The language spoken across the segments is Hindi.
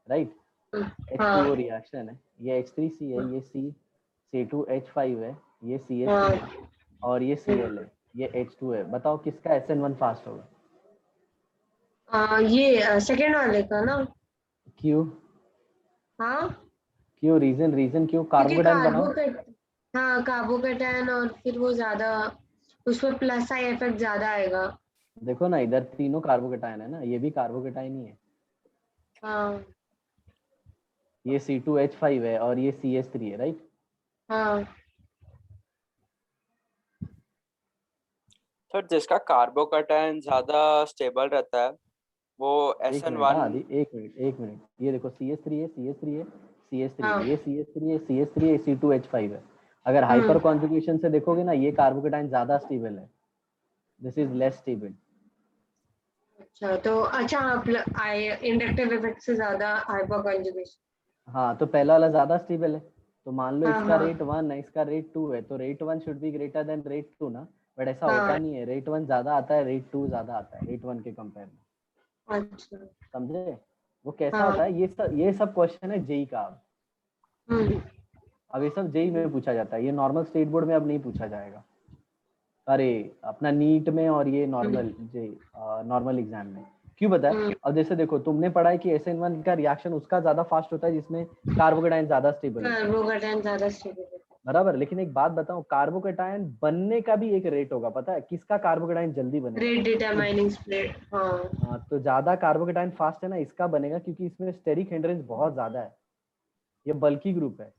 राइट। हाँ H2O रिएक्शन है, ये H3C है, ये C2H5 है, ये CH3 हाँ है और ये Cl है, ये H2 है। बताओ किसका SN1 फास्ट होगा? ये सेकंड वाले का ना। क्यों? हाँ क्यों? रीजन क्यों? क्योंकि कार्बोकेटाइन बनाओ। हाँ कार्बोकेटाइन और फिर वो ज्यादा उसमें प्लस साइड इफेक्ट ज्यादा आएगा। देखो ना, इधर तीनों कार्बोकेटाइन है ना, ये भी कार्बोकेटाइन ही है। हाँ ये C2H5 है और ये CH3 है, राइट। हाँ सर जिसका कार्बोकेटाइन ज्यादा स्टेबल रहता है वो एक मिनट, हाँ SN1। आदि, एक मिनट, ये देखो CH3 है, CH3 है, CH3 हाँ है, ये CH3 है, CH3 है, C2H5 है। अगर हाइपर हम्म। कॉन्जुगेशन से देखोगे ना, ये कार्बोकेटाइन ज्यादा स्टेबल है, दिस इज लेस स्टेबल। अच्छा तो अच्छा इंडक्टिव इफेक्ट से ज्यादा हाइपर कंजुगेशन। हाँ, तो पहला वाला ज्यादा स्टेबल है, तो मान लो हाँ इसका हाँ रेट 1 है, इसका रेट 2 है, तो rate 1 should be greater than rate 2 ना। बट ऐसा होता हाँ नहीं है, रेट 1 ज्यादा आता है, रेट 2 ज्यादा आता है रेट 1 के कंपेयर में। अच्छा समझे? वो कैसा हाँ होता है, ये सब क्वेश्चन है जेई का। हम्म। अब ये सब जेई में पूछा जाता है, ये नॉर्मल स्टेट बोर्ड में अब नहीं पूछा जाएगा। अरे, अपना नीट में और ये नॉर्मल जे नॉर्मल एग्जाम में। क्यों बताए? अब जैसे देखो, तुमने पढ़ा है कि SN1 का रिएक्शन उसका ज्यादा फास्ट होता है जिसमें कार्बोकेटाइन ज्यादा स्टेबल होता है, कार्बोकेटाइन ज्यादा स्टेबल है। बराबर। लेकिन एक बात बताऊं, कार्बोकेटाइन बनने का भी एक रेट होगा, पता है किसका कार्बोकेटाइन जल्दी बनेगा? रेट तो डिटरमाइनिंग स्प्लिट हाँ। तो ज्यादा कार्बोकेटाइन फास्ट है ना, इसका बनेगा क्योंकि इसमें स्टेरिक हिंड्रेंस बहुत ज्यादा है, ये बल्की ग्रुप है,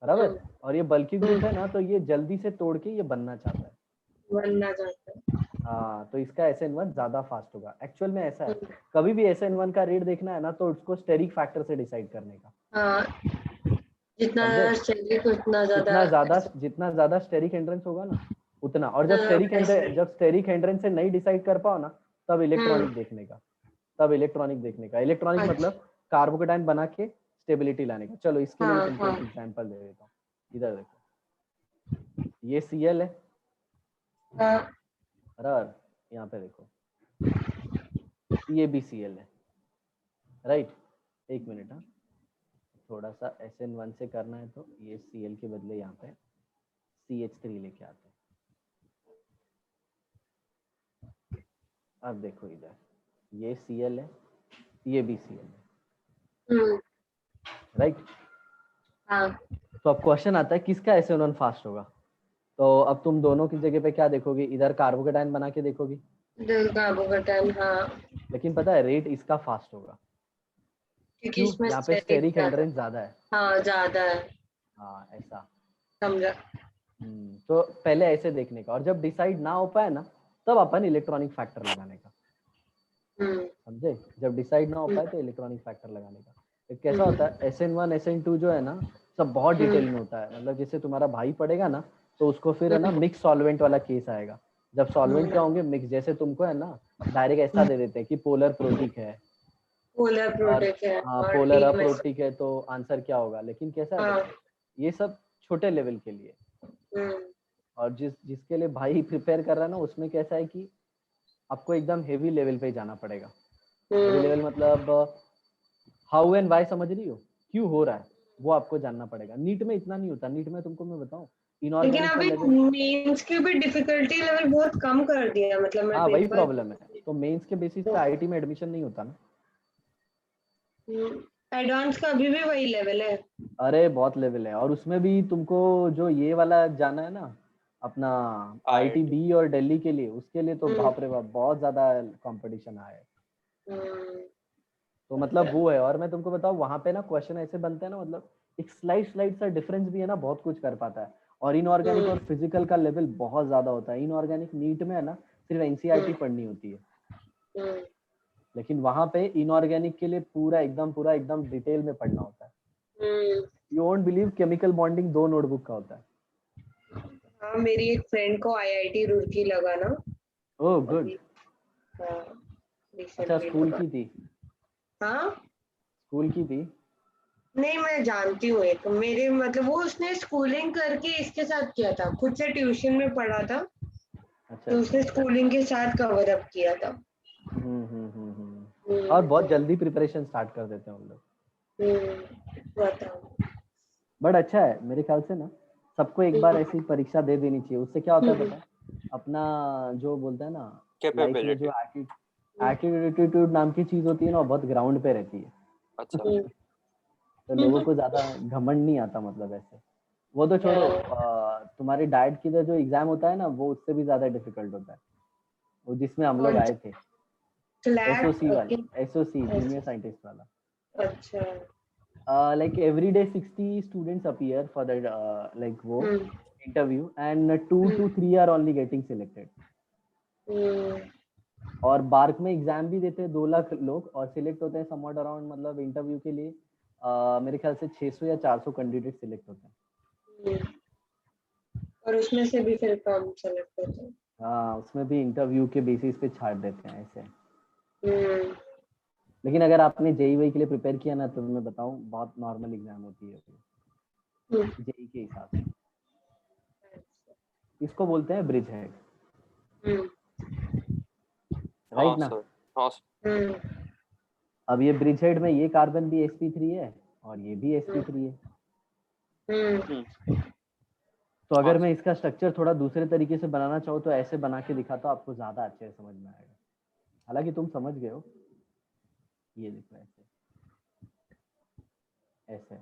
बराबर। और ये बल्की ग्रुप है ना, तो ये जल्दी से तोड़ के ये बनना चाहता है। बनना चाहता है। हाँ, तो इसका SN1 ज्यादा फास्ट होगा, एक्चुअल में ऐसा है। कभी भी SN1 का रेट देखना है ना, तो उसको स्टेरिक फैक्टर से डिसाइड करने का। हाँ जितना समझे? चाहिए उतना ज्यादा जितना ज्यादा स्टेरिक हिंड्रेंस होगा ना, उतना। और वैसे। जब स्टेरिक हिंड्रेंस से नहीं डिसाइड कर पाओ ना, तब हम्म। इलेक्ट्रॉनिक देखने का। इलेक्ट्रॉनिक अच्छा मतलब कार्बोकेटाइन बना के स्टेबिलिटी लाने का। चलो, इसके लिए भी हाँ तुमको हाँ एक एग्जांपल दे देता हूँ। इधर देखो, ये Cl है, हाँ बराबर। यहाँ पे देखो, ये भी Cl है, राइट। एक मिनट, हाँ, थोड़ा सा SN1 से करना है, तो ये Cl के बदले यहाँ पे CH3 लेके आते हैं। अब देखो इधर, ये Cl है, ये भी Cl है, राइट। हाँ तो अब क्वेश्चन आता है किसका SN1 फास्ट होगा। तो अब तुम दोनों की जगह पे क्या देखोगे? इधर कार्बोकेटाइन बना के देखोगी, कार्बोकेटाइन हाँ लेकिन पता है रेट इसका फास्ट होगा। क्योंकि क्यों? इसमें यहाँ पे स्टेरिक स्टेरिक ज्यादा। हिंड्रेंस ज्यादा है। हाँ ज्यादा है। हाँ, ऐसा। समझा। तो पहले ऐसे देखने का, और जब डिसाइड ना हो पाए ना, तब अपन इलेक्ट्रॉनिक फैक्टर लगाने का। समझे? जब डिसाइड ना हो पाए तो इलेक्ट्रॉनिक फैक्टर लगाने का। तो कैसा होता है, SN1 SN2 जो है ना, सब बहुत डिटेल में होता है। मतलब जैसे तुम्हारा भाई पढ़ेगा ना, तो उसको फिर है ना मिक्स सॉल्वेंट वाला केस आएगा। जब सॉल्वेंट क्या होंगे? मिक्स। जैसे तुमको है ना डायरेक्ट ऐसा दे देते हैं कि पोलर प्रोटिक है, पोलर और प्रोटिक है हाँ और पोलर डीमस। अप्रोटिक है, तो आंसर क्या होगा? लेकिन कैसा है हाँ देखो, ये सब छोटे लेवल के लिए। और जिसके लिए भाई प्रिपेयर कर रहा है ना, उसमें कैसा है कि आपको एकदम हेवी लेवल पे जाना पड़ेगा। हेवी लेवल मतलब हाउ एंड वाई, समझ रही हो? क्यों हो रहा है वो आपको जानना पड़ेगा। नीट में इतना नहीं होता। नीट में तुमको मैं बताऊं, लेकिन इनऑर्गेनिक का अभी लेवल। मेंस के भी डिफिकल्टी लेवल बहुत कम कर दिया मतलब मैं हाँ, वही पेपर। प्रॉब्लम है। तो मेंस के बेसिस पे IIT में एडमिशन नहीं होता ना। एडवांस का अभी भी वही लेवल है। अरे बहुत लेवल है, और उसमें भी तुमको जो ये वाला जाना है ना, अपना IIT-B और दिल्ली के लिए, उसके लिए तो बाप रे बाप बहुत ज्यादा कंपटीशन है। तो मतलब वो है। और मैं तुमको बताऊं, वहां पे ना क्वेश्चन ऐसे बनते हैं ना, मतलब एक स्लाइड सा डिफरेंस भी है ना, बहुत कुछ कर पाता है। और इनऑर्गेनिक और फिजिकल का लेवल बहुत ज्यादा होता है। इनऑर्गेनिक नीट में है ना, सिर्फ NCERT पढ़नी होती है, लेकिन वहां पे इनऑर्गेनिक के लिए पूरा एकदम डिटेल में पढ़ना होता है। You won't believe, chemical bonding 2 notebook का होता है। हाँ मेरी एक फ्रेंड को IIT रुड़की लगा ना। Oh good. अभी हाँ अच्छा, रिसेंटली स्कूल लगा। की थी? हाँ स्कूल की थी? नहीं मैं जानती हूँ एक मेरे मतलब वो उसने स्कूलिंग करके इसके साथ किया था, खुद से ट्यूशन में पढ़ा था अच्छा तो अच्छा। उसने स्कूलिंग के साथ कवर अप किया था। और बहुत जल्दी प्रिपरेशन स्टार्ट कर देते हैं हम लोग। बताओ। बट अच्छा है मेरे ख्याल से ना, सबको एक बार ऐसी परीक्षा दे देनी चाहिए। उससे क्या होता है पता है, अपना जो बोलते हैं ना लाइफ में जो कैपेबिलिटी। एटीट्यूड नाम की चीज होती है ना, वो बहुत ग्राउंड पे रहती है। अच्छा। तो लोगों को ज्यादा घमंड नहीं आता, मतलब ऐसे। वो तो छोड़ो, तुम्हारी डाइट की जो एग्जाम होता है ना, वो उससे भी ज्यादा डिफिकल्ट होता है, वो जिसमें हम लोग आए थे, एसओसी वाला, एसओसी जूनियर साइंटिस्ट वाला। अच्छा। Like every day 60 students appear for the like वो interview, and 2 to 3 are only getting selected. और बार्क में एग्जाम भी देते हैं 2 लाख लोग, और सिलेक्ट होते हैं समवॉट अराउंड, मतलब इंटरव्यू के लिए मेरे ख्याल से 600 या 400 कैंडिडेट सिलेक्ट होते हैं। और उसमें से भी फिर कम सेलेक्ट होते हैं। हाँ, उसमें भी इंटरव्यू के बेसिस पे छाट देते हैं ऐसे। लेकिन अगर आपने जेई वेई के लिए प्रिपेयर किया ना, तो मैं बताऊं बहुत नॉर्मल एग्जाम होती है जेई के हिसाब से। इसको बोलते हैं ब्रिज हेड, राइट ना? हाँ। अब ये ब्रिज हेड में ये कार्बन भी sp3 है और ये भी sp3 है। तो अगर मैं इसका स्ट्रक्चर थोड़ा दूसरे तरीके से बनाना चाहूँ तो ऐसे बना के दिखाता हूँ, आपको ज्यादा अच्छे से समझ में आएगा। हालांकि तुम समझ गए हो, ये देखो ऐसे ऐसे ना।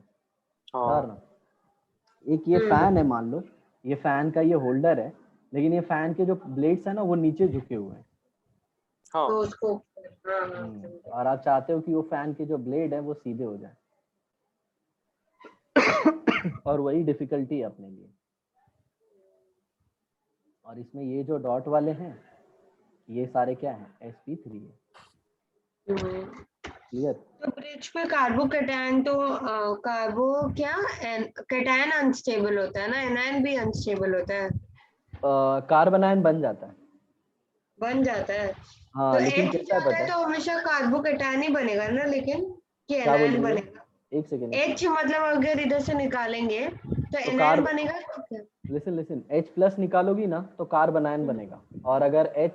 एक ये फैन है, मान लो ये फैन का ये होल्डर है, लेकिन ये फैन के जो ब्लेड्स है ना, वो नीचे झुके हुए हैं। तो उसको और आप चाहते हो कि वो फैन के जो ब्लेड है वो सीधे हो जाए, और वही डिफिकल्टी है अपने लिए। और इसमें ये जो डॉट वाले हैं, ये सारे क्या है, sp3 है। क्लियर? तो ब्रिज पे कार्बोकेटायन तो कार्बो क्या कैटायन अनस्टेबल होता है ना, एनायन भी अनस्टेबल होता है। कार्बनायन बन जाता है, बन जाता है। हाँ, तो लेकिन H कैसा है जाता पता है है? तो हमेशा कार्बोकेटायन ही बनेगा ना, लेकिन कि क्या बोल एनायन रही हो? बनेगा। एक सेकेंड। H मतलब अगर इधर से निकालेंगे तो तो एनायन बनेगा तो क्या? लिसन H प्लस निकालोगी ना तो कार्बनायन बनेगा, और अगर H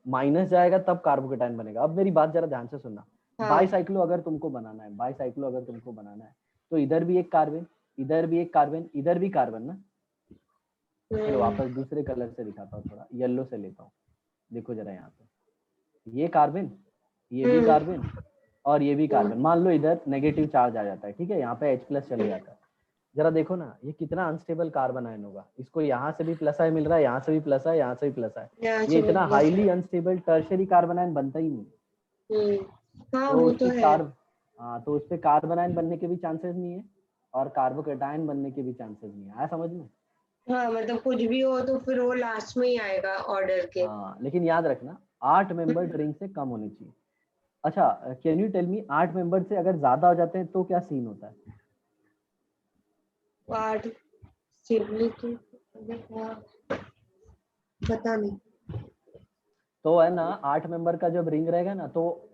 माइनस जाएगा तब कार्बोकेटायन बनेगा। अब मेरी बात जरा ध्यान से सुनना। बाईसाइक्लो अगर तुमको बनाना है, बाईसाइक्लो अगर तुमको बनाना है, तो इधर भी एक कार्बन, इधर भी एक कार्बन, इधर भी कार्बन ना। चलो वापस दूसरे कलर से दिखाता हूँ, थोड़ा येलो से लेता हूँ। देखो जरा यहाँ पे, ये कार्बन, ये भी कार्बन, और ये भी कार्बन। मान लो इधर नेगेटिव चार्ज आ जाता है, ठीक है, यहाँ पे H प्लस चले जाता है। जरा देखो ना, ये कितना अनस्टेबल कार्बन आयन होगा। इसको यहाँ से भी प्लस आई मिल रहा है, यहाँ से भी प्लस है, यहाँ से भी प्लस है। ये इतना highly unstable tertiary carbon ion बनता ही नहीं। हाँ, वो तो है। तो उस पे कार्बन आयन बनने के भी चांसेस नहीं है, और कार्बोकेटायन बनने के भी चांसेस नहीं है। आया समझ में? हाँ, मतलब कुछ भी हो तो फिर वो लास्ट में ही आएगा ऑर्डर के। हाँ, लेकिन याद रखना 8 मेंबर रिंग से कम होनी चाहिए। अच्छा, can you tell me, 8 member से अगर ज्यादा हो जाते हैं तो क्या सीन होता है? 8 स्टेबिलिटी पता नहीं। तो है ना, 8 मेंबर का जब रिंग रहेगा ना, तो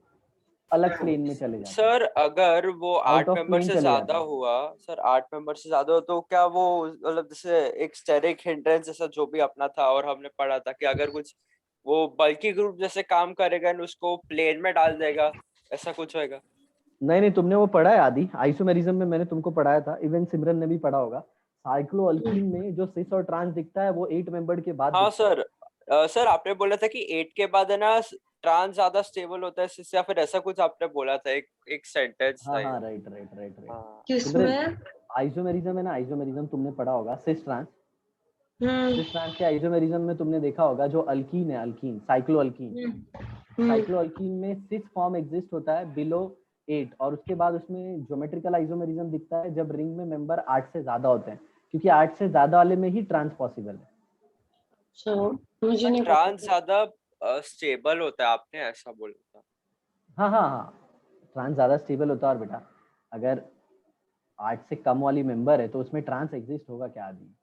अलग प्लेन में चले जाता है। सर अगर वो 8 मेंबर से ज्यादा है। हुआ, सर 8 मेंबर से ज्यादा हो तो क्या वो मतलब जैसे एक स्टेरिक हिंड्रेंस जैसा जो भी अपना था, और हमने पढ़ा था कि अगर कुछ वो बल्कि ग्रुप जैसे काम करेगा और उसको प्लेन में डाल देगा, ऐसा कुछ होएगा? नहीं, तुमने वो पढ़ा है आदि आइसोमेरिज्म में, मैंने तुमको पढ़ाया था, इवन सिमरन ने भी पढ़ा होगा। साइक्लोअल्कीन में जो सिस और ट्रांस दिखता है वो 8 मेंबर के बाद हाँ दिखता है। सर, सर आपने बोला था कि 8 के बाद है ना ट्रांस ज्यादा स्टेबल होता है सिस, या फिर ऐसा कुछ आपने बोला था, एक सेंटेंस था ये। हाँ, राइट। हाँ। किसमें? आइसोमेरिज्म है ना, आइसोमेरिज्म तुमने पढ़ा होगा। सिस ट्रांस के आइसोमेरिज्म में तुमने देखा होगा, जो अल्कीन है, अल्कीन, साइक्लोअल्कीन में 6 फॉर्म एग्जिस्ट होता है बिलो 8, और उसके बाद उसमें ज्योमेट्रिकल आइसोमेरिज्म दिखता है जब रिंग में मेंबर 8 से ज्यादा होते हैं, क्योंकि 8 से ज्यादा वाले में ही ट्रांस पॉसिबल है। मुझे नहीं पता। ट्रांस ज्यादा स्टेबल होता है, आपने ऐसा बोला था। हाँ, ट्रांस ज्यादा स्टेबल होता है। और बेटा, अगर 8 से कम वाली मेंबर है तो उसमें ट्रांस एग्जिस्ट होगा क्या आदि?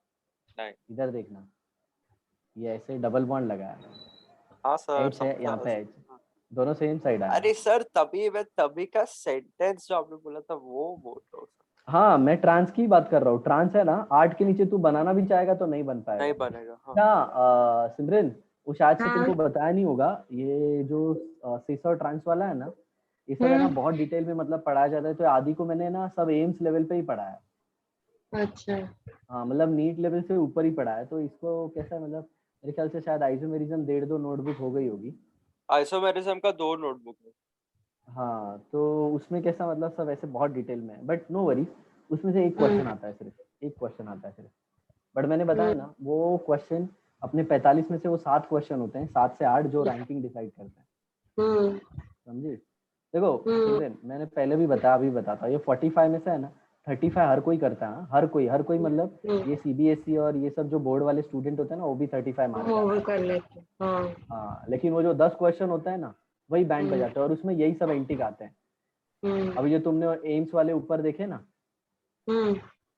नहीं। इधर देखना, ये ऐसे डबल बॉन्ड लगा है। हाँ सर, H है यहाँ पे, H दोनों सेम साइड आया। अरे सर तभी का सेंटेंस जो आपने बोला था वो बोल रहा हूँ। हाँ, मैं ट्रांस की बात कर रहा हूँ। ट्रांस है ना, 8 के नीचे तू बनाना भी चाहेगा तो नहीं बन पाएगा। नहीं बनेगा। हाँ। क्या सिमरन, वो शायद से तुमको बताया नहीं होगा, ये जो सिस और ट्रांस वाला है ना, ये सब है ना बहुत डिटेल में मतलब पढ़ाया जाता है। तो आदि को मैंने ना सब एम्स लेवल पे ही पढ़ा है। अच्छा। हाँ मतलब नीट लेवल से ऊपर ही पढ़ा है। तो इसको कैसा है मतलब मेरे ख्याल से शायद आइसोमेरिज्म 1.5-2 नोटबुक हो गई होगी। आइसोमेरिज्म का 2 नोटबुक है। हाँ तो उसमें कैसा मतलब सब ऐसे बहुत डिटेल में है, बट नो वरी, उसमें से एक क्वेश्चन आता है सिर्फ, एक क्वेश्चन आता है सिर्फ। बट मैंने बताया ना वो क्वेश्चन अपने 45 में से वो 7 क्वेश्चन होते हैं, 7 से 8 जो रैंकिंग डिसाइड करते हैं। समझे? देखो चिल्ड्रन, मैंने पहले भी बताया, अभी बताता हूँ, ये 45 में से है ना 35 हर कोई करता है। हर कोई मतलब ये सीबीएसई और ये सब जो बोर्ड वाले स्टूडेंट होते हैं ना वो भी 35 मार्क वो भी करते कर लेते हैं। हाँ। हैं। हाँ लेकिन वो जो 10 क्वेश्चन होता है ना वही बैंड बजाते हैं और उसमें यही सब एंटिक आते हैं। अभी जो तुमने एम्स वाले ऊपर देखे ना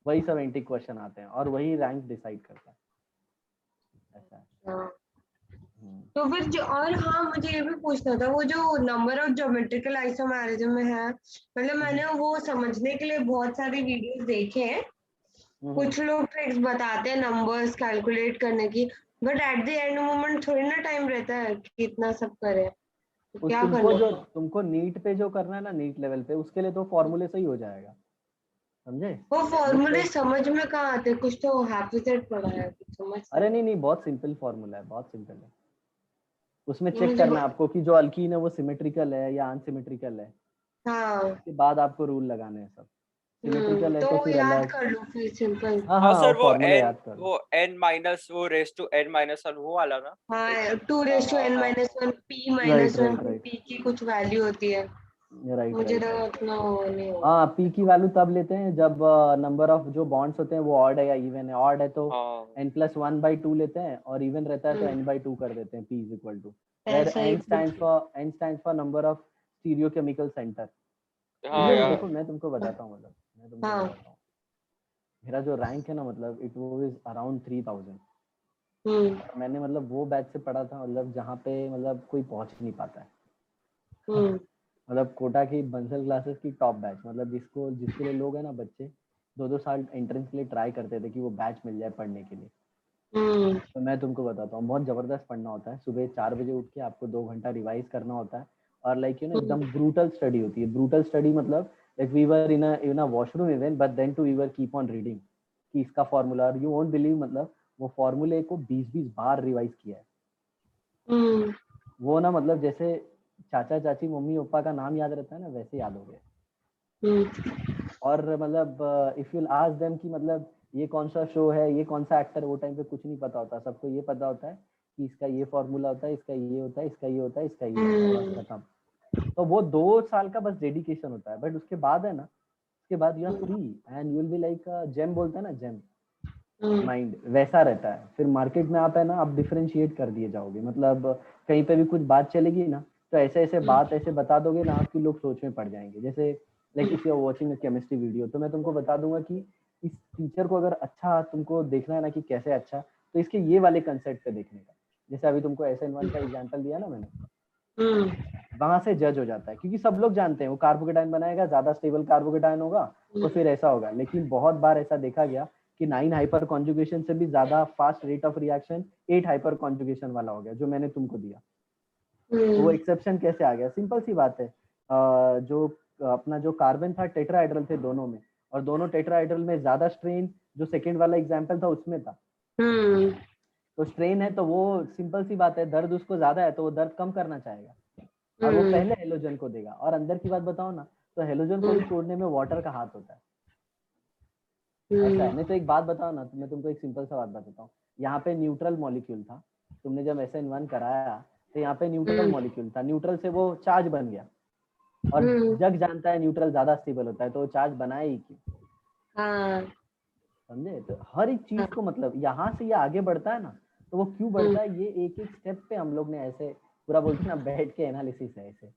वही सब एंटिक क्वेश्चन आते हैं और वही रैंक डिसाइड करता है। ऐसा है। तो फिर जो, और हाँ मुझे ये भी पूछना था, वो जो नंबर ऑफ ज्योमेट्रिकल आइसोमेरिज्म में है, मतलब मैंने वो समझने के लिए बहुत सारी वीडियोस देखे हैं। कुछ लोग ट्रिक्स बताते हैं नंबर्स कैलकुलेट करने की, but at the end moment थोड़ी ना टाइम रहता है कि इतना सब करें, तो क्या तुमको करना जो है? तुमको नीट पे जो करना है ना, नीट लेवल पे, उसके लिए तो फॉर्मूले से ही हो जाएगा। समझे? वो नीट फॉर्मूले पे समझ में कहाँ आते, कुछ तो हैफिजेड पढ़ा है, कुछ समझ अरे नहीं। नहीं नहीं, बहुत सिंपल फॉर्मूला है, बहुत सिंपल है। उसमें ये चेक मुझे करना है आपको कि जो अल्कीन है वो सिमेट्रिकल है या अनसिमेट्रिकल है। हाँ। उसके बाद आपको रूल लगाने हैं सब। सिमेट्रिकल है तो तो वो फिर याद अलग। कर लो फिर सिंपल। हाँ हाँ हाँ सर, वो फॉर्मूला याद कर लो। वो n माइनस वो रेस टू n माइनस 1 वो वाला ना। हाँ, 2 n हाँ minus 1 p right minus 1 right right p की कुछ वैल्यू होती है। राइट मुझे राइट तो राइट। उतना वो नहीं हो। हाँ पी की वैल्यू तब लेते हैं जब नंबर ऑफ जो बॉन्ड्स होते हैं वो ऑड है या इवन है। ऑड है तो हाँ n+1/2 लेते हैं और इवन रहता है तो हम्म, n/2 कर देते हैं। p is equal to where ऐसा ही कुछ। n stands for number of stereochemical centre. हाँ चिल्ड्रन यार। देखो मैं तुमको बताता हूँ, मतलब मैं तुमको हाँ। बताता हूँ मेरा जो रैंक है ना मतलब इट वाज अराउंड 3000। हम्म। मैंने मतलब वो बैच से पढ़ा था मतलब जहाँ पे मतलब कोई पहुंच ही नहीं पाता है। हम्म। मतलब कोटा की बंसल क्लासेस की टॉप बैच, मतलब जिसके लिए लोग है ना बच्चे 2-2 साल एंट्रेंस के लिए ट्राई करते थे कि वो बैच मिल जाए पढ़ने के लिए। हम्म। तो मैं तुमको बताता हूँ बहुत जबरदस्त पढ़ना होता है। सुबह 4 बजे उठ के आपको 2 घंटा रिवाइज करना होता है और लाइक यू नो एकदम ब्रूटल स्टडी होती है। ब्रूटल स्टडी मतलब like we were in a washroom even but then too we were keep on reading कि इसका फॉर्मूला, और यू वोंट बिलीव मतलब वो फॉर्मूले को 20-20 बार रिवाइज किया है। हम्म। वो ना मतलब जैसे चाचा चाची मम्मी पापा का नाम याद रहता है ना वैसे याद हो गया। हम्म। और मतलब इफ यू आस्क देम कि मतलब ये कौन सा शो है, ये कौन सा एक्टर, वो टाइम पे कुछ नहीं पता होता। सबको ये पता होता है कि इसका ये फॉर्मूला होता है, इसका ये होता है, इसका ये होता है, इसका ये होता है, बस खत्म। तो वो 2 साल का बस डेडिकेशन होता है। बट उसके बाद है ना, उसके बाद you are free and you will be like gem, बोलते हैं ना जेम, माइंड वैसा रहता है। फिर मार्केट में आप है ना आप डिफरेंशिएट कर दिए जाओगे। मतलब कहीं पे भी कुछ बात चलेगी ना तो ऐसे ऐसे बात ऐसे बता दोगे ना आपकी लोग सोच में पड़ जाएंगे। जैसे like if you are watching a chemistry video तो मैं तुमको बता दूंगा कि इस टीचर को अगर अच्छा तुमको देखना है ना कि कैसे अच्छा, तो इसके ये वाले कंसेप्ट पे देखने का। जैसे अभी तुमको SN1 का एग्जांपल दिया ना मैंने, वहां से जज हो जाता है क्योंकि सब लोग जानते हैं वो कार्बोकेटाइन बनाएगा, ज्यादा स्टेबल कार्बोकेटाइन होगा तो फिर ऐसा होगा। लेकिन बहुत बार ऐसा देखा गया कि 9 हाइपर कॉन्जुगेशन से भी ज्यादा fast rate of reaction 8 hyper conjugation वाला हो गया जो मैंने तुमको दिया। तो वो एक्सेप्शन कैसे आ गया? सिंपल सी बात है, जो अपना जो कार्बन था टेट्राहाइड्रल थे दोनों में, और दोनों टेट्राहाइड्रल में ज्यादा स्ट्रेन जो सेकेंड वाला एग्जाम्पल था उसमें था। तो स्ट्रेन है तो वो सिंपल सी बात है, दर्द उसको ज्यादा है तो वो दर्द कम करना चाहेगा और वो पहले हेलोजन को देगा। और अंदर की बात बताओ ना तो हेलोजन को भी तोड़ने में वाटर का हाथ होता है। ऐसा है। नहीं तो एक बात बताओ ना, तो मैं तुमको एक सिंपल सा बात बताता हूँ। यहाँ पे न्यूट्रल मॉलिक्यूल था, तुमने जब SN1 कराया तो यहाँ पे न्यूट्रल मॉलिक्यूल था, न्यूट्रल से वो चार्ज बन गया। और जग जानता है न्यूट्रल ज्यादा स्टेबल होता है तो वो चार्ज बनाए ही क्यों? समझे? तो हर एक चीज को मतलब यहाँ से ये आगे बढ़ता है ना तो वो क्यों बढ़ता है, ये एक एक स्टेप पे हम लोग ने ऐसे पूरा बोलते हैं ना बैठ के एनालिसिस है ऐसे।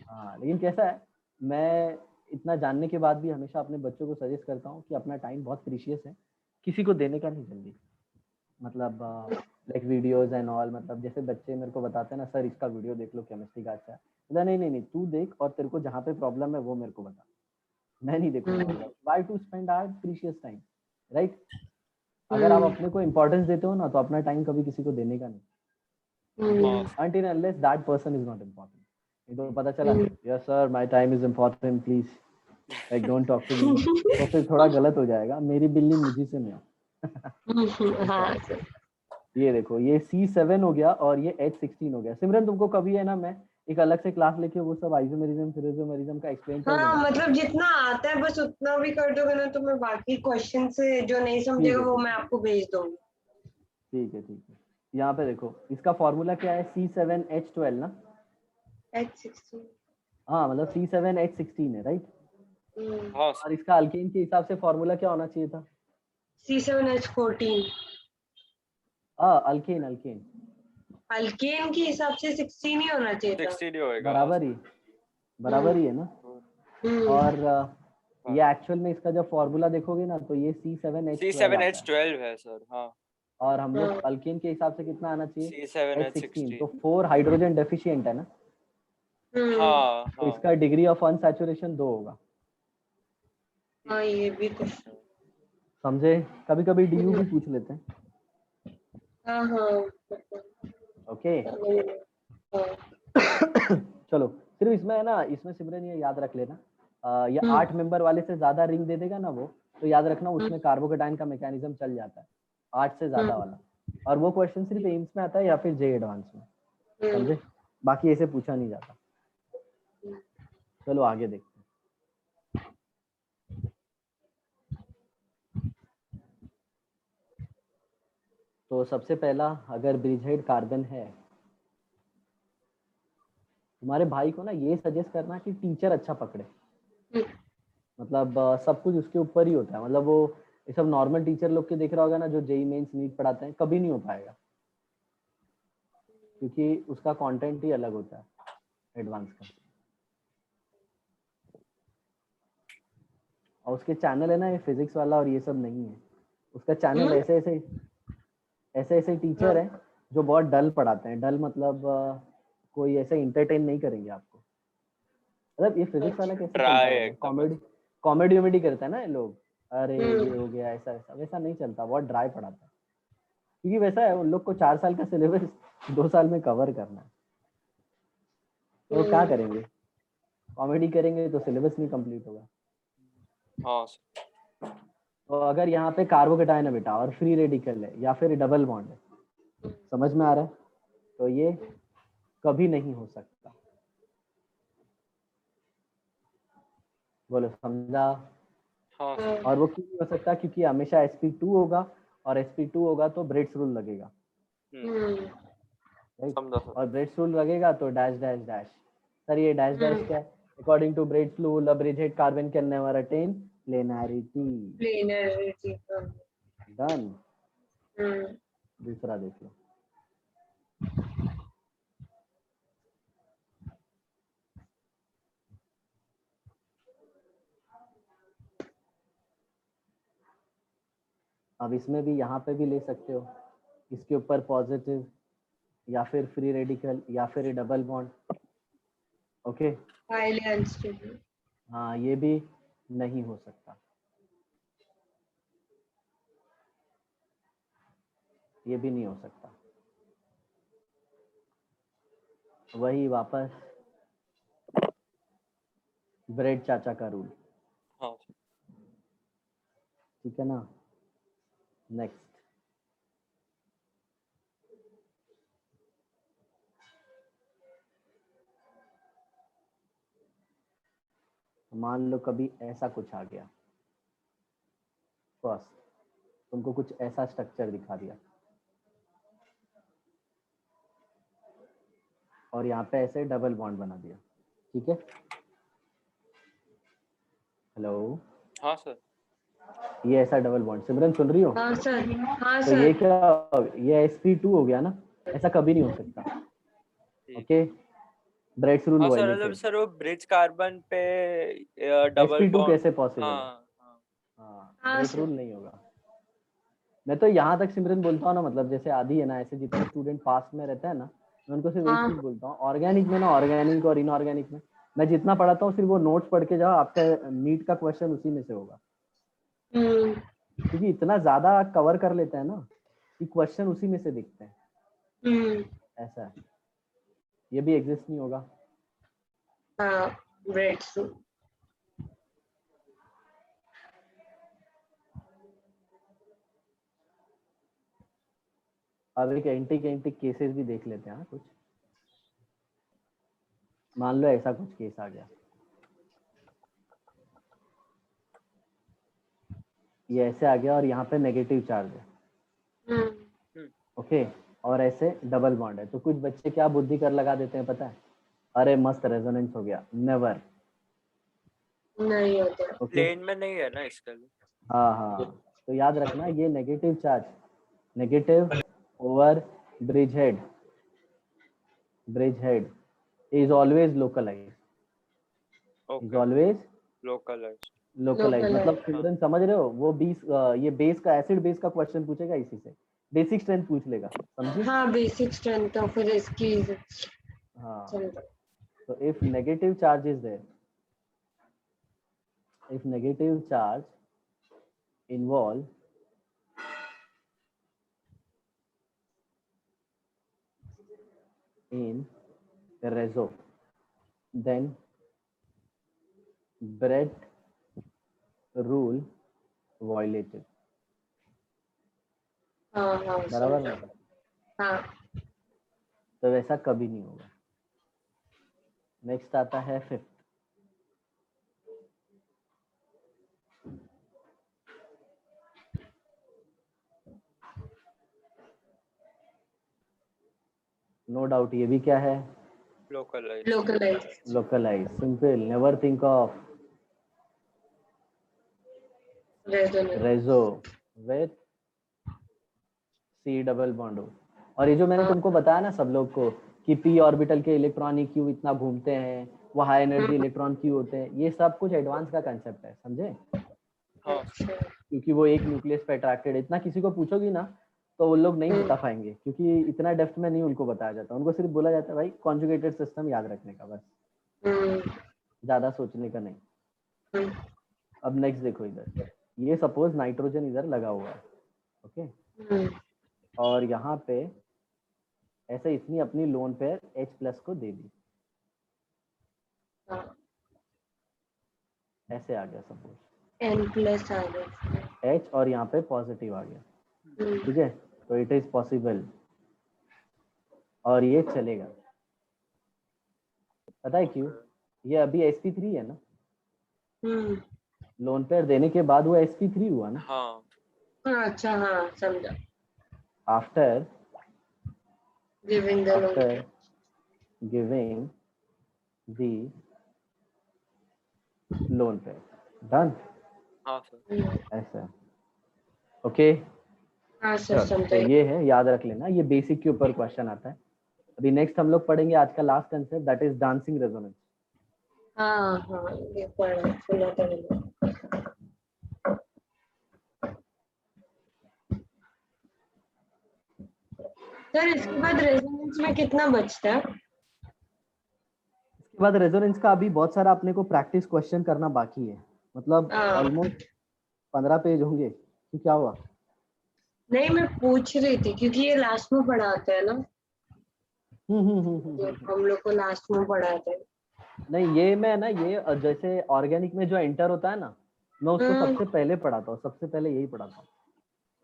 हाँ लेकिन कैसा है, मैं इतना जानने के बाद भी हमेशा अपने बच्चों को सजेस्ट करता हूँ कि अपना टाइम बहुत प्रीशियस है, किसी को देने का नहीं जल्दी। मतलब लाइक वीडियोज एंड ऑल, मतलब जैसे बच्चे मेरे को बताते हैं ना सर इसका वीडियो देख लो केमिस्ट्री का अच्छा है, मतलब नहीं नहीं नहीं तू देख और तेरे को जहाँ पे प्रॉब्लम है वो मेरे को बता, मैं नहीं देखूंगा। मतलब why to spend our precious time, right? अगर आप अपने को इम्पोर्टेंस देते हो ना तो अपना टाइम कभी किसी को देने का नहीं, हाँ until and unless that person is not important. ये तो पता चला yes sir my time is important please like don't talk to me, तो फिर थोड़ा गलत हो जाएगा, मेरी बिल्ली मुझी से नहीं। हाँ सर। ये देखो ये C7 हो गया और ये H16 हो गया। सिमरन तुमको कभी है ना मैं एक अलग से क्लास लेके वो सब आइसोमेरिज्म फिरोजोमेरिज्म का एक्सप्लेन कर हाँ दूंगा। मतलब जितना आता है बस उतना भी कर दोगे ना, तो मैं बाकी क्वेश्चन से जो नहीं ठीक समझेगा है वो ठीक मैं है आपको भेज दूंगी। ठीक है ठीक है। यहाँ पे देखो इसका फॉर्मूला क्या है, C7H12 ना। H16। हाँ मतलब C7H16 है राइट। हाँ और इसका अल्केन के हिसाब से फॉर्मूला क्या होना चाहिए था? C7H14। हाँ अल्केन अल्केन अल्केन के हिसाब से 16 ही होना चाहिए था। 16 ही होएगा। बराबर ही है ना। हम्म। और ये एक्चुअल में इसका जब फॉर्मूला देखोगे ना तो ये C7H12 आता है। C7H12 है सर। हाँ और हम लोग अल्केन के हिसाब से कितना आना चाहिए? H16, तो C7H16। 4 हाइड्रोजन डेफिशिएंट है ना, हाँ तो हाँ इसका डिग्री ऑफ अनसैचुरेशन 2 होगा। हाँ ये भी तो। समझे? कभी कभी DU भी पूछ लेते हैं। हाँ हाँ ओके चलो सिर्फ इसमें है ना, इसमें सिमरन ये याद रख लेना, ये 8 मेंबर वाले से ज्यादा रिंग दे देगा ना वो, तो याद रखना उसमें कार्बोकेटाइन का मैकेनिज्म चल जाता है 8 से ज्यादा वाला। और वो क्वेश्चन सिर्फ एम्स में आता है या फिर जे एडवांस में, समझे? बाकी ऐसे पूछा नहीं जाता। चलो आगे देखते हैं। तो सबसे पहला अगर ब्रिजहेड कार्बन है, तुम्हारे भाई को ना ये सजेस्ट करना कि टीचर अच्छा पकड़े, मतलब सब कुछ उसके ऊपर ही होता है। मतलब वो ये सब नॉर्मल टीचर लोग के देख रहा होगा ना जो जेई मेंस नीट पढ़ाते हैं, कभी नहीं हो पाएगा क्योंकि उसका कंटेंट ही अलग होता है एडवांस का। और उसके चैनल है ना ये फिजिक्स वाला और ये सब नहीं है, उसका चैनल ऐसे टीचर है जो बहुत डल पढ़ाते हैं। डल मतलब कोई ऐसे इंटरटेन नहीं करेंगे आपको। मतलब ये फिजिक्स वाला कैसे चलता ड्राई होगा, एकदम कॉमेडी कॉमेडी वॉमेडी करता है ना ये लोग, अरे ये हो गया ऐसा ऐसा, वैसा नहीं चलता, बहुत ड्राई पढ़ाता है। क्योंकि वैसा है उन लोग को 4 साल का सिलेबस 2 साल में कवर करना है, तो क्या करेंगे? कॉमेडी करेंगे तो सिलेबस नहीं कंप्लीट होगा। हाँ तो अगर यहाँ पे कार्बोकेटाइन है बेटा और फ्री रेडिकल है या फिर डबल बॉन्ड है, समझ में आ रहा है? तो ये कभी नहीं हो सकता। बोलो समझा? हाँ और वो क्यों नहीं हो सकता? क्योंकि हमेशा sp2 होगा और sp2 होगा तो ब्रेड्स रूल लगेगा, राइट? समझा सर। और ब्रेड्स रूल लगेगा तो डैश डैश डैश। सर ये डैश डैश क्या है? According to Bredt's rule a bridgehead carbon can never attain planarity. Done. दूसरा देख लो। अब इसमें भी यहाँ पे भी ले सकते हो, इसके ऊपर पॉजिटिव या फिर फ्री रेडिकल या फिर डबल बॉन्ड। ओके हाँ ये भी नहीं हो सकता, ये भी नहीं हो सकता। वही वापस ब्रेड चाचा का रूल, हाँ ठीक है ना? नेक्स्ट मान लो कभी ऐसा कुछ आ गया, फर्स्ट तुमको कुछ ऐसा स्ट्रक्चर दिखा दिया और यहाँ पे ऐसे डबल बॉन्ड बना दिया, ठीक है? हेलो हाँ सर। ये ऐसा डबल बॉन्ड, सिमरन सुन रही हो? हाँ सर। हाँ तो सर। ये क्या, ये sp2 हो गया ना, ऐसा कभी नहीं हो सकता। ओके ब्रेड्स रूल हाँ सर, वायलेटेड। मतलब सर वो ब्रिज कार्बन पे डबल sp2 बॉन्ड। कैसे पॉसिबल है? हाँ हाँ हाँ हाँ ब्रेड सर। रूल नहीं होगा। मैं तो यहाँ तक सिमरन बोलता हूँ ना, मतलब जैसे आदि है ना, ऐसे जितने स्टूडेंट पास में रहता है ना, मैं उनको सिर्फ एक चीज बोलता हूँ, ऑर्गेनिक में ना, ऑर्गेनिक और इनऑर्गेनिक में मैं जितना पढ़ाता हूँ सिर्फ वो नोट्स पढ़ के जाओ, आपका नीट का क्वेश्चन उसी में से होगा। क्योंकि इतना ज्यादा कवर कर लेते हैं ना कि क्वेश्चन उसी में से दिखते हैं। ऐसा है, ये भी एग्जिस्ट नहीं होगा। हाँ, ब्रेड सूप। अब एक एंटी केसेस भी देख लेते हैं। कुछ मान लो ऐसा कुछ केस आ गया, ये ऐसे आ गया और यहाँ पे नेगेटिव चार्ज है, ओके, और ऐसे डबल बॉन्ड है, तो कुछ बच्चे क्या बुद्धि कर लगा देते हैं पता है, अरे मस्त रेजोनेंस हो गया। नेवर, नहीं होता। ओके, प्लेन में नहीं है ना इसके लिए। हाँ हाँ, तो याद रखना ये negative charge, negative over bridge head is always localise, is okay, always localise. Localise. मतलब लोकलाइज। स्टूडेंट समझ रहे हो, वो 20 ये बेस का, एसिड बेस का क्वेश्चन पूछेगा, इसी से बेसिक स्ट्रेंथ पूछ लेगा, समझी? हाँ, बेसिक स्ट्रेंथ तो फिर इसकी हाँ, चलता। तो if negative charge is there, if negative charge involve in reso, then Brett rule violated। हाँ हाँ, बराबर समझा। ना? हाँ, तो वैसा कभी नहीं होगा। नेक्स्ट आता है फिफ्थ, नो डाउट ये भी क्या है, localize. Localize. Localize. Simple, never think of resonance. रेजो विथ सी डबल बॉन्ड। और ये जो मैंने तुमको बताया ना सब लोग को कि पी ऑर्बिटल के इलेक्ट्रॉन क्यों इतना घूमते हैं, वो हाई एनर्जी इलेक्ट्रॉन क्यों होते हैं, ये सब कुछ एडवांस का कंसेप्ट है, समझे? हाँ, अच्छा। क्योंकि वो एक न्यूक्लियस पे अट्रैक्टेड, इतना किसी को पूछोगी ना तो वो लोग नहीं बता पाएंगे, क्योंकि इतना डेप्थ में नहीं उनको बताया जाता, उनको सिर्फ बोला जाता है भाई कॉन्जुगेटेड सिस्टम याद रखने का, बस, ज्यादा सोचने का नहीं। अब नेक्स्ट देखो इधर, ये सपोज नाइट्रोजन इधर लगा हुआ है, ओके, और यहाँ पे ऐसे इसने अपनी लोन पेयर H+ को दे दी, ऐसे आ गया सपोज N+ आ गया। H और यहाँ पे पॉजिटिव आ गया, ठीक है, तो इट इज पॉसिबल और ये चलेगा। पता है क्यों? ये अभी sp3 है ना, लोन पेयर देने के बाद वो sp3 हुआ ना। हाँ, अच्छा, हाँ, समझा। After giving the after giving the lone pair, done, हाँ सर। ऐसा, ओके। हाँ सर, तो समझा। ये है, याद रख लेना, ये बेसिक के ऊपर क्वेश्चन आता है। अभी नेक्स्ट हम लोग पढ़ेंगे आज का last concept, that is dancing resonance. हाँ हाँ, ये पढ़ा सुना था मैंने। सर, इसके बाद रेजोनेंस में कितना बचता है? इसके बाद रेजोनेंस का अभी बहुत सारा अपने को प्रैक्टिस क्वेश्चन करना बाकी है, मतलब ऑलमोस्ट 15 पेज होंगे। तो क्या हुआ? नहीं, मैं पूछ रही थी क्योंकि ये लास्ट में पढ़ाते हैं ना, हम लोग को लास्ट में पढ़ाते हैं। नहीं, ये मैं ना, ये जैसे ऑर्गेनिक में जो एंटर होता है ना, मैं उसको सबसे पहले पढ़ाता हूँ, सबसे पहले यही पढ़ाता हूँ।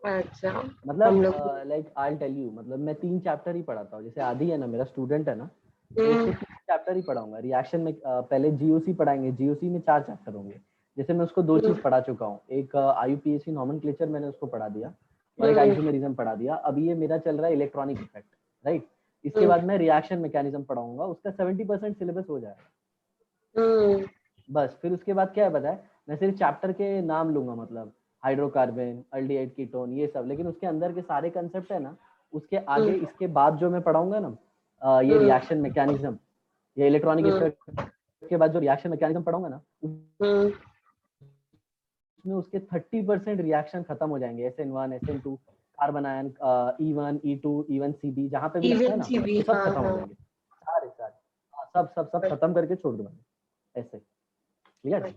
अच्छा, हम मतलब लोग लाइक आई टेल यू, मतलब मैं 3 चैप्टर ही पढ़ाता हूँ। जैसे आदि है ना, मेरा स्टूडेंट है ना, तो उसको 3 चैप्टर ही पढ़ाऊंगा। रिएक्शन में पहले जीओसी पढ़ाएंगे, जीओसी में 4 चैप्टर होंगे। जैसे मैं उसको 2 चीज पढ़ा चुका हूँ, एक आईयूपीएसी नॉमेनक्लेचर मैंने उसको पढ़ा दिया और एक आइसोमेरिज्म पढ़ा दिया। अभी ये मेरा चल रहा है इलेक्ट्रॉनिक इफेक्ट, राइट। इसके बाद मैं रिएक्शन मैकेनिज्म पढ़ाऊंगा, उसका 70% सिलेबस हो जाएगा। बस फिर उसके बाद क्या है पता है, मैं सिर्फ चैप्टर के नाम लूंगा, मतलब हाइड्रोकार्बन, अल्डिहाइड, कीटोन, ये सब, लेकिन उसके अंदर के सारे कंसेप्ट है ना, उसके आगे इसके बाद जो मैं पढ़ाऊंगा ना, ये रिएक्शन मैकेनिज्म, ये इलेक्ट्रॉनिक इफेक्ट के बाद जो रिएक्शन मैकेनिज्म पढ़ाऊंगा ना, उसमें उसके 30% रिएक्शन खत्म हो जाएंगे, SN1, SN2, carbon ion, E1, E2, E1 CB, जहां पे भी लगता है ना, वो सब खत्म हो जाएंगे, सारे सारे, सब खत्म करके छोड़ दूंगा, ऐसे, क्लियर?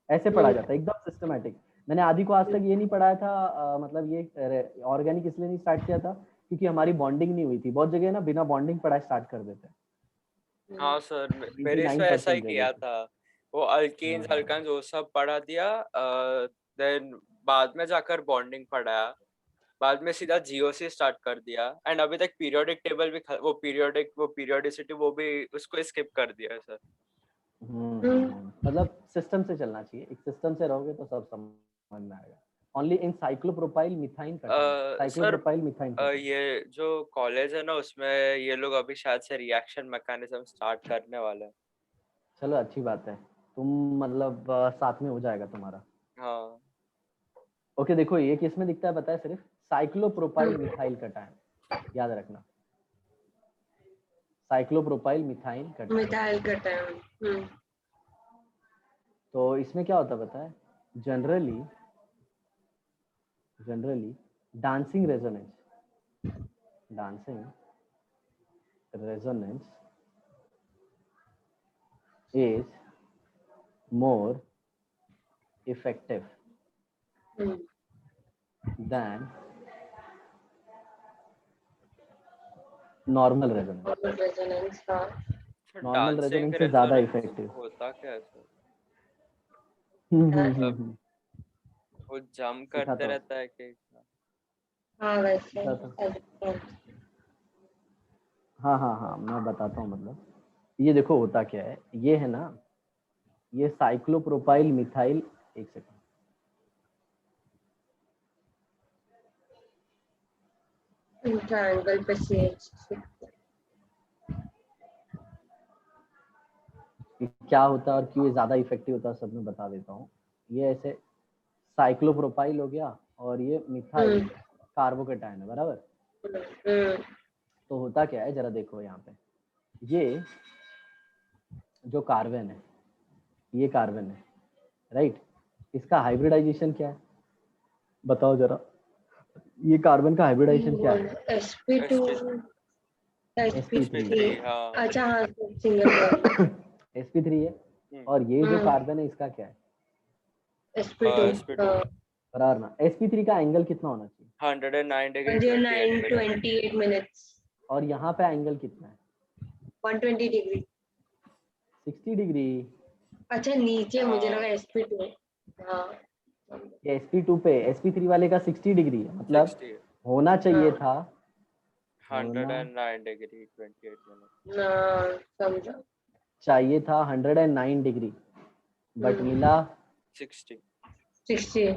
ऐसे पढ़ा जाता है एकदम सिस्टमैटिक। मैंने आदि को आज तक ये नहीं पढ़ाया था, मतलब ये ऑर्गेनिक इसलिए नहीं स्टार्ट किया था क्योंकि हमारी बॉन्डिंग नहीं हुई थी। बहुत जगह ना बिना बॉन्डिंग पढ़ाई स्टार्ट कर देते हैं, हाँ सर, मेरे इसमें ऐसा ही 99% किया रेडिएशन। था। वो अल्कीन्स हाँ अल्कान्स वो सब पढ़ा दिया, देन बाद में जाकर बॉन्डिंग पढ़ाया, बाद में सीधा जीओसी स्टार्ट कर दिया, एंड अभी तक पीरियोडिक टेबल भी वो पीरियोडिसिटी वो भी उसको स्किप कर दिया है सर। मतलब सिस्टम से चलना चाहिए, एक सिस्टम से रहोगे तो सब समझ में आएगा। Only in cyclopropyl methine cation, sir cyclopropyl methine cation. ये जो कॉलेज है ना उसमें ये लोग अभी शायद से रिएक्शन मैकेनिज्म स्टार्ट करने वाले हैं। चलो अच्छी बात है, तुम मतलब साथ में हो जाएगा तुम्हारा। हाँ ओके देखो ये किस में दिखता है पता है, सिर्फ साइक्लोप्रोपाइल मिथाइल कटायन, याद रखना, cyclopropyl methyl cation. Methyl cation. तो इसमें क्या होता है पता है, generally dancing resonance is more effective than normal resonance। Resonance का नॉर्मल डांसिंग रेजोनेंस से ज्यादा रेजोनेंस इफेक्टिव। होता क्या है सर? है। मतलब वो जम करते सिखाता हूँ, रहता है कि? हाँ वैसे सिखाता हूँ। हाँ हाँ हाँ मैं बताता हूँ, मतलब ये देखो होता क्या है, ये है ना, ये साइक्लोप्रोपाइल मिथाइल, एक सेकंड, ट्रायंगल पे CH क्या होता है और क्यों ये ज्यादा इफेक्टिव होता है सब मैं बता देता हूँ। ये ऐसे साइक्लोप्रोपाइल हो गया और ये मिथाइल कार्बोकेटायन है, बराबर। तो होता क्या है जरा देखो यहाँ पे, ये जो कार्बन है, ये कार्बन है राइट, इसका हाइब्रिडाइजेशन क्या है बताओ जरा, ये कार्बन का हाइब्रिडाइजेशन क्या है? sp2 sp3। हाँ अच्छा हाँ सिंगल बॉन्ड sp3 है, और ये जो कार्बन है इसका क्या है? sp2 sp2 बराबर ना। sp3 का एंगल कितना होना चाहिए? 109 डिग्री 28 मिनट। 28 मिनट्स और यहाँ पे एंगल कितना है? 120 डिग्री। 60 डिग्री। अच्छा नीचे मुझे हाँ लगा sp2 हाँ ये sp2 पे, sp3 वाले का 60 डिग्री है, मतलब 60 होना चाहिए था, 109 डिग्री 28 मिनट। ना समझा चाहिए था 109 डिग्री, बट मिला 60। 60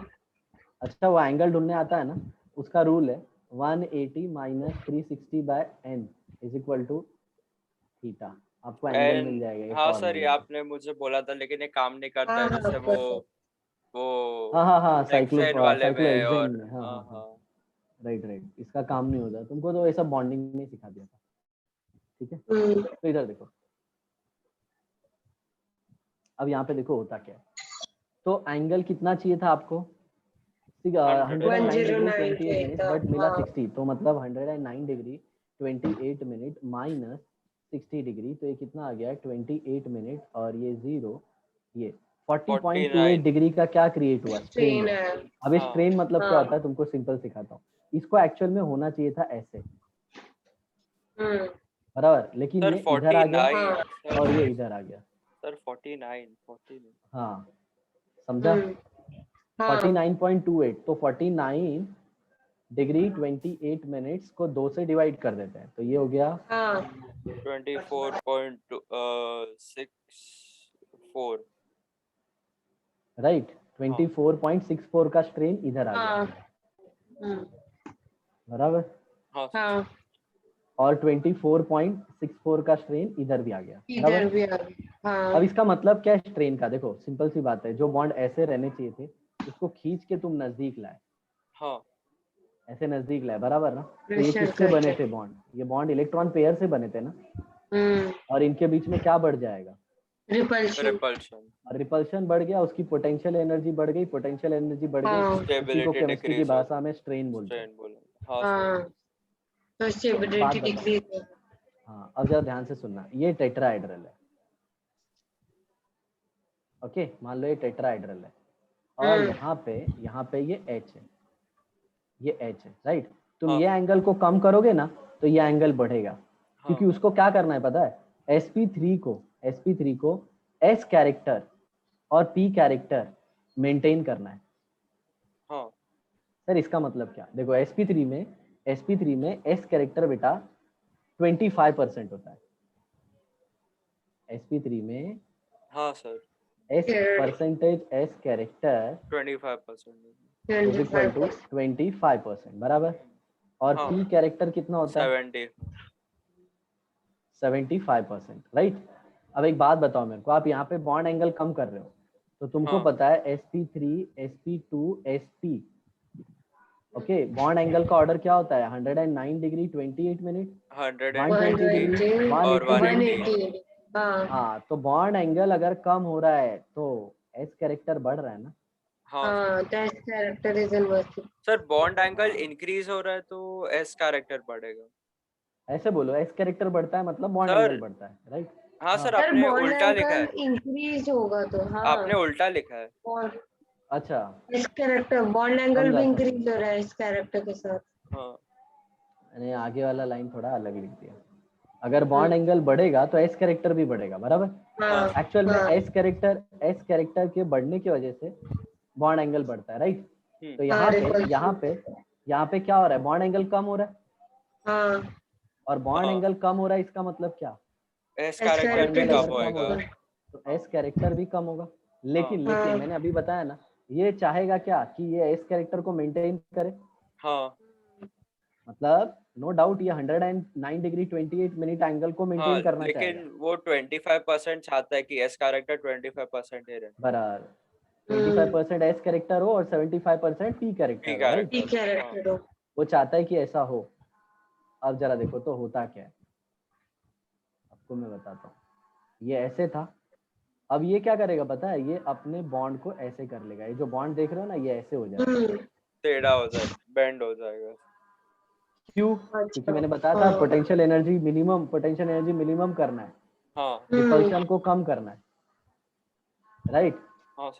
अच्छा वो एंगल ढूंढने आता है ना, उसका रूल है 180 minus 360 by n is equal to theta, आपको एंगल मिल एंड जाएगा ये हाँ सर, ये फॉर्मूले से। आपने मुझे बोला था लेकिन ये काम नहीं करता हाँ है, हाँ जैसे हाँ वो हाँ हाँ हेक्सेन वाले साइक्लो में, हेक्सेन और में, हाँ हाँ हाँ हाँ हाँ। राइट, इसका काम नहीं होता, तुमको तो ऐसा बॉन्डिंग में सिखा दिया था, ठीक है। तो इधर देखो, अब यहाँ पे देखो होता क्या है, तो एंगल कितना चाहिए था आपको? 109 डिग्री 28 मिनट, बट मिला 60, तो मतलब 109 डिग्री 28 मिनट माइनस 60 डिग्री, तो ये कितना आ गया 28 मिनट, और ये 0, ये 40.28 डिग्री का क्या क्रिएट हुआ? स्ट्रेन स्ट्रेन हुआ। है अब हाँ स्ट्रेन मतलब क्या हाँ होता है तुमको सिंपल सिखाता हूँ, इसको एक्चुअल में होना चाहिए था ऐसे, बराबर, लेकिन सर ये इधर आ गया 49 और ये सर इधर आ गया। सर 49 हाँ समझा, हाँ 49.28, तो 49 डिग्री 28 मिनट्स को 2 से डिवाइड कर देते हैं, तो ये हो गया हाँ 24.64। राइट, हाँ 24.64 का स्ट्रेन इधर आ गया, हाँ बराबर, हाँ हाँ और 24.64 का स्ट्रेन इधर भी आ गया, इधर बराबर। भी आ गया हाँ अब इसका मतलब क्या है स्ट्रेन का? देखो सिंपल सी बात है, जो बॉन्ड ऐसे रहने चाहिए थे उसको खींच के तुम नजदीक लाए, हाँ ऐसे नजदीक लाए, बराबर ना। तो ये प्रेशर किससे बने करके थे बॉन्ड? ये बॉन्ड इलेक्ट्रॉन पेयर से बने थे ना, और इनके बीच में क्या बढ़ जाएगा? रिपल्शन रिपल्शन, और रिपल्शन बढ़ गया, उसकी पोटेंशियल एनर्जी बढ़ गई, पोटेंशियल एनर्जी बढ़ गई, हाँ उसी को स्टेबिलिटी केमिस्ट्री की डिक्रीज भाषा होगी, में स्ट्रेन बोलते हैं। स्ट्रेन बोलेंगे। हाँ सर। हाँ तो तो एक बात स्टेबिलिटी बताओ, डिक्रीज हाँ अब जरा ध्यान से सुनना, ये टेट्राहेड्रल है, ओके, मान लो ये टेट्राहेड्रल है, और यहाँ पे ये H है, ये H है, राइट। तुम हाँ ये एंगल को कम करोगे ना तो ये एंगल बढ़ेगा, हाँ क्योंकि उसको क्या करना है पता है, sp3 को s कैरेक्टर और p कैरेक्टर मेंटेन करना है। हाँ सर इसका मतलब क्या? देखो sp3 में s कैरेक्टर बेटा 25% होता है। sp3 में हाँ sir s character 25% is equal to 25%, बराबर। और हाँ p कैरेक्टर कितना होता है? 70 75%, राइट। अब एक बात बताओ मेरे को, आप यहाँ पे बॉन्ड एंगल कम कर रहे हो तो तुमको हाँ पता है sp3 sp2 sp, okay, bond angle का ऑर्डर क्या होता है? 109 डिग्री 28 मिनट, 120 डिग्री 120 और 180 डिग्री। 180 हाँ, तो बॉन्ड एंगल अगर कम हो रहा है तो एस कैरेक्टर बढ़ रहा है ना। हाँ कैरेक्टर इज इनवर्सिटी। सर बॉन्ड एंगल इंक्रीज हो रहा है तो एस कैरेक्टर बढ़ेगा। ऐसे बोलो, एस कैरेक्टर बढ़ता है मतलब बॉन्ड सर एंगल बढ़ता है, राइट। हाँ सर सर आपने बॉन्ड उल्टा लिखा एंगल है, इंक्रीज होगा तो हाँ आपने उल्टा लिखा है। और अच्छा, इस कैरेक्टर बॉन्ड एंगल भी समझा इंक्रीज हो रहा है इस कैरेक्टर के साथ। हाँ मैंने आगे वाला लाइन थोड़ा अलग लिख दिया। अगर बॉन्ड एंगल बढ़ेगा तो एस कैरेक्टर भी बढ़ेगा, बराबर। हाँ एक्चुअल में एस कैरेक्टर के बढ़ने की वजह से बॉन्ड एंगल बढ़ता है, राइट। तो यहाँ पे क्या हो रहा है? बॉन्ड एंगल कम हो रहा है, और बॉन्ड हाँ एंगल कम हो रहा है, इसका मतलब क्या? एस एस कैरेक्टर भी एंगल कम अगर कम होएगा। होगा तो एस कैरेक्टर भी कम होगा। लेकिन हाँ। मैंने अभी बताया ना, ये चाहेगा क्या कि ये एस कैरेक्टर को मेंटेन करे। हाँ मतलब नो डाउट ये 109 डिग्री 28 मिनट एंगल को हाँ मेंटेन करना लेकिन चाहेगा, वो 25% चाहता है कि एस कैरेक्टर 25% ही रहे। बराबर। 25% एस कैरेक्टर हो और 75% पी पी कैरेक्टर हो, राइट। कैरेक्टर हाँ वो चाहता है कि ऐसा हो। अब जरा देखो तो होता क्या है, आपको मैं बताता हूँ। ये ऐसे था, अब ये क्या करेगा पता है? ये अपने बॉन्ड को ऐसे कर लेगा। ये जो बॉन्ड देख रहे हो ना, ये ऐसे हो जाएगा, टेढ़ा हो जाए, बेंड हो जाएगा। क्यों? क्योंकि मैंने बताया था पोटेंशियल एनर्जी मिनिमम करना है, हाँ रिपल्शन को कम करना है, राइट। हाँ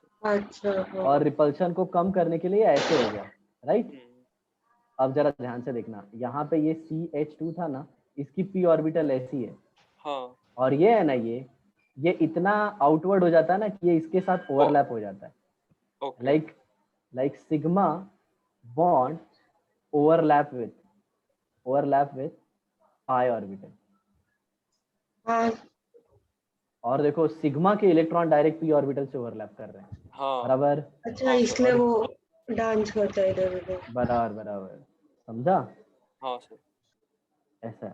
सर और रिपल्शन को कम करने के लिए ऐसे हो गया, राइट। अब जरा ध्यान से देखना, यहाँ पे ये CH2 था ना, इसकी p ऑर्बिटल ऐसी है, हाँ और ये है ना, ये इतना आउटवर्ड हो जाता है ना कि ये इसके साथ ओवरलैप हो जाता है, okay like sigma bond overlap with pi orbital. और देखो सिग्मा के इलेक्ट्रॉन डायरेक्ट p ऑर्बिटल से ओवरलैप कर रहे हैं, हाँ बराबर। अच्छा इसलिए वो डांस करता है इधर उधर। बराबर, समझा? हाँ सर। ऐसा है,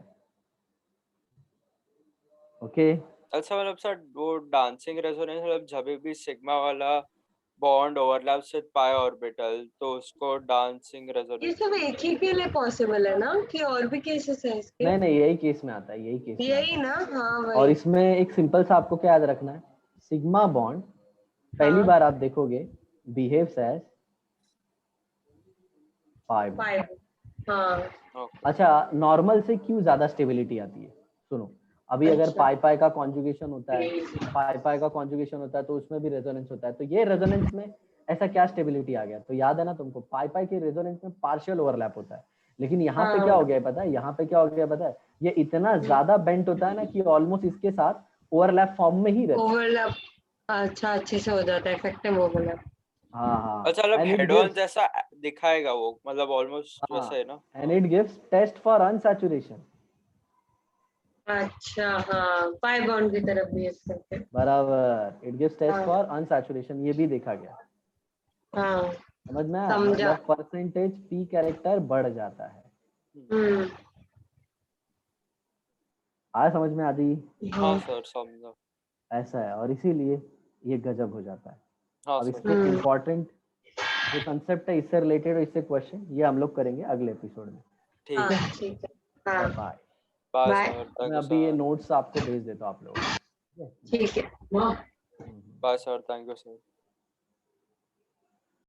ओके। अच्छा मतलब सर वो डांसिंग रेजोनेंस मतलब जब भी सिग्मा वाला bond overlaps with pi orbital तो उसको डांसिंग ये रेजोनेंस। सब एक ही के लिए पॉसिबल है ना कि और भी केसेस है इसके? नहीं, यही केस में आता है, यही केस में यही आता है। ना, हाँ और वही। इसमें एक सिंपल सा आपको क्या याद रखना है, सिग्मा बॉन्ड पहली बार आप देखोगे बिहेव्स एज पाई बॉन्ड। हाँ अच्छा, नॉर्मल से क्यों ज्यादा स्टेबिलिटी आती है? सुनो, अभी अगर पाई का कॉन्जुगेशन होता है, तो उसमें भी रेजोनेंस होता है, तो ये रेजोनेंस में ऐसा क्या स्टेबिलिटी आ गया? तो याद है ना तुमको, पाई के रेजोनेंस में पार्शियल ओवरलैप होता है, लेकिन यहाँ पे क्या हो गया पता है? यहाँ पे क्या हो गया पता है? ये इतना ज्यादा बेंट होता है ना कि ऑलमोस्ट इसके साथ ओवरलैप फॉर्म में ही रहता है। ओवरलैप। अच्छा, अच्छे से हो जाता है, इफेक्टिव ओवरलैप। हाँ, अच्छा मतलब and it head on gives, जैसा दिखाएगा वो, मतलब ऑलमोस्ट हाँ, वैसे है ना। And it gives test for unsaturation. अच्छा हाँ, पाई बॉन्ड की तरफ भी इस करते हैं। बराबर, इट गिव्स टेस्ट हाँ फॉर अनसैचुरेशन, ये भी देखा गया। हाँ समझ में आया? समझा। मतलब परसेंटेज p कैरेक्टर बढ़ जाता है। आया समझ में आदि? हाँ सर समझा। ऐसा है, और इसीलिए ये गजब हो जाता है। हाँ अब सर इसके इम्पोर्टेंट जो कंसेप्ट है, इससे रिलेटेड और इससे क्वेश्चन, ये हम लोग करेंगे अगले एपिसोड में। ठीक है। ठीक है। हाँ bye. Bye bye. Sir, thank मैं यू अभी ये सर। नोट्स आपको भेज देता हूँ आप लोगों को। ठीक है। Bye sir, thank you sir.